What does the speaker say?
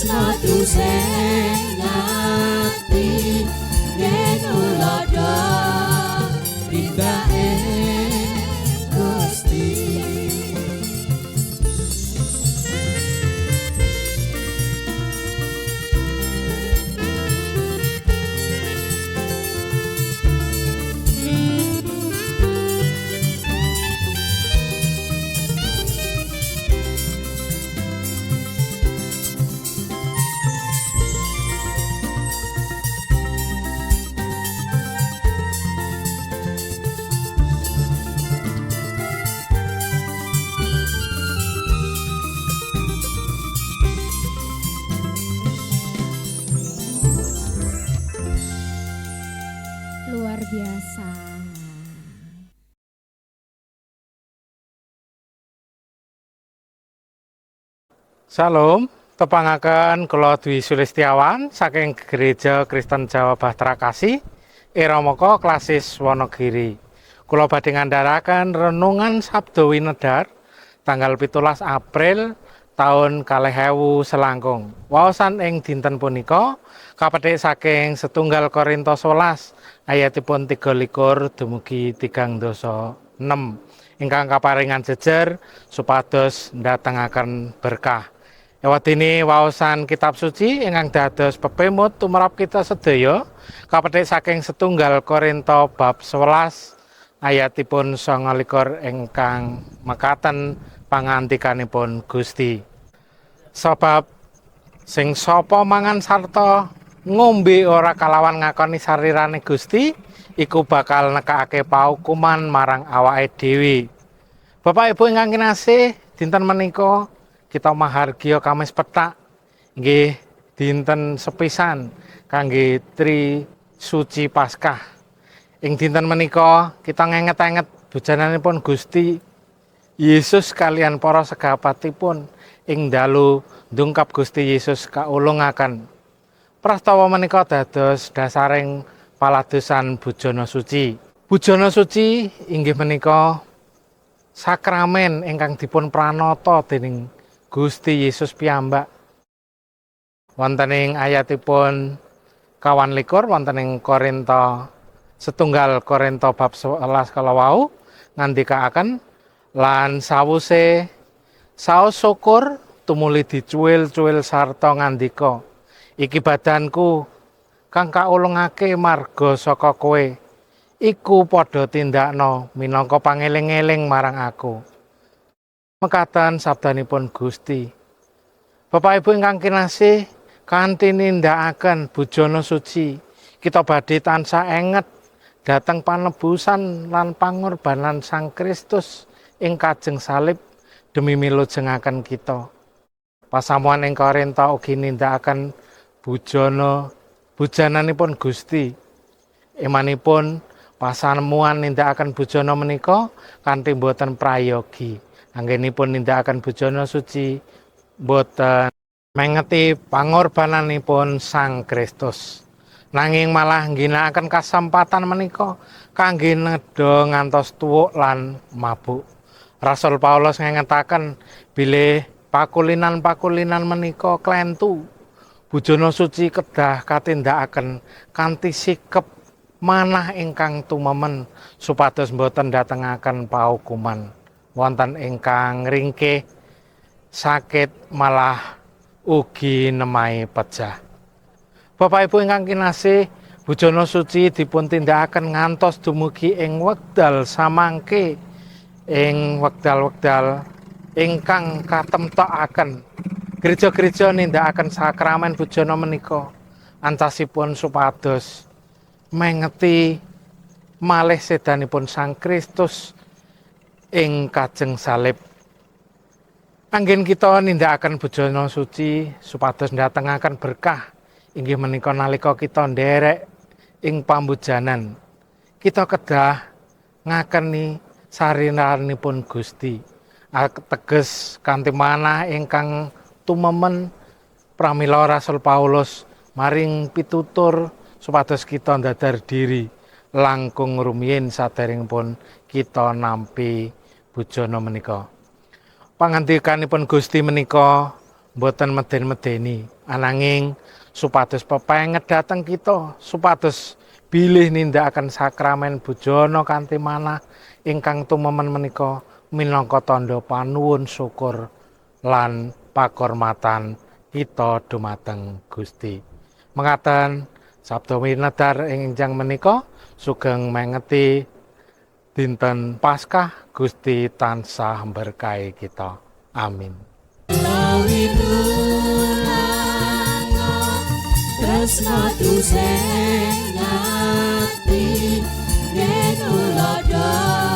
tresno sing ngati yen ulodo pindhae Gusti. Luar biasa. Salam, tepangaken kula Dwi Sulistiawan saking Gereja Kristen Jawa Bahtera Kasih, Iramaka Klasis Wonogiri. Kula badhe ngandharaken renungan Sabda Winedhar tanggal 17 April tahun 2000 selangkung. Waosan ing dinten punika kapetik saking setunggal Korintus 11 ayatipun 23 dumugi 36. Ingkang kaparingan jejer supados ndatengaken berkah. Ewadene waosan kitab suci ingkang dados pepemut tumrap kita sedaya kapetik saking setunggal Korintus bab 11 ayatipun 29 ingkang mekaten pangantikanipun Gusti. Sebab sing sapa mangan sarta ngombe ora kalawan ngakoni sarirane Gusti iku bakal nekakake paukuman marang awake dhewe. Bapak Ibu ingkang kinasih, dinten menika kita mahargya Kamis Petak nggih dinten sepisan kangge Tri Suci Paskah. Ing dinten menika kita ngenget-enget bujananipun Gusti Yesus kalian para segapatipun ing dalu ndungkap Gusti Yesus kaulungaken. Prastawa menika dados dasaring paladosan Bujana Suci. Bujana Suci inggih menika sakramen ingkang dipun pranata dening Gusti Yesus piyambak. Wonten ing ayatipun 21 wonten ing setunggal Korintus bab 11 kala wau ngandikaaken lan sawuse saos syukur tumuli dicuwil-cuwil sarta ngandika, iki badanku kang kaulungake marga saka kowe, iku padha tindakna minangka pangeling-eling marang aku. Mekaten sabdanipun Gusti. Bapak Ibu ingkang kinasih, kanthi nindakaken bujana suci kita badhe tansah enget dhateng panebusan lan pangorbanan Sang Kristus ing kajeng salib demi milujengaken kita. Pasamuan ing Korintus ugi nindakaken bujananipun Gusti. Emanipun pasamuan nindakaken bujana menika kanthi boten prayogi. Anggenipun nindakaken bujana suci boten mengeti pangorbananipun Sang Kristus. Nanging malah ngginakaken kasempatan menika kangge nedha ngantos tuwuk lan mabuk. Rasul Paulus ngengetaken bilih pakulinan-pakulinan menika klentu. Bujana suci kedah katindakaken kanthi sikep manah ingkang tumemen supados boten datengaken paukuman. Wonten ingkang ringkih sakit malah ugi nemahi pejah. Bapak Ibu ingkang kinasih, bujana suci dipun tindakaken ngantos dumugi ing wekdal samangke ing wekdal-wekdal ingkang katemtokaken. Gereja-gereja nindakaken sakramen bujana menika ancasipun supados mengeti malih sedanipun Sang Kristus ing kajeng salib. Anggen kita nindakaken bujana suci supados ndatengaken berkah inggih menika nalika kita nderek ing pambujanan. Kita kedah ngakeni sarinanipun Gusti. Teges kanthi manah ingkang tumemen pramila Rasul Paulus maring pitutur supados kita ndadar diri langkung rumiyin saderengipun kita nampi bujana menika. Pangandikanipun Gusti menika Mboten meden-medeni, ananging supados pepenget dhateng kita, supados bilih nindakaken sakramen bujana kanthi manah ingkang tumemen menika minangka tandha panuwun syukur lan pakurmatan kita dumateng Gusti. Mekaten sabda winedar enjang menika sugeng mengeti dinten Paskah Gusti tansah berkahi kita. Amin. Tresna tuseng ngati yen ulodo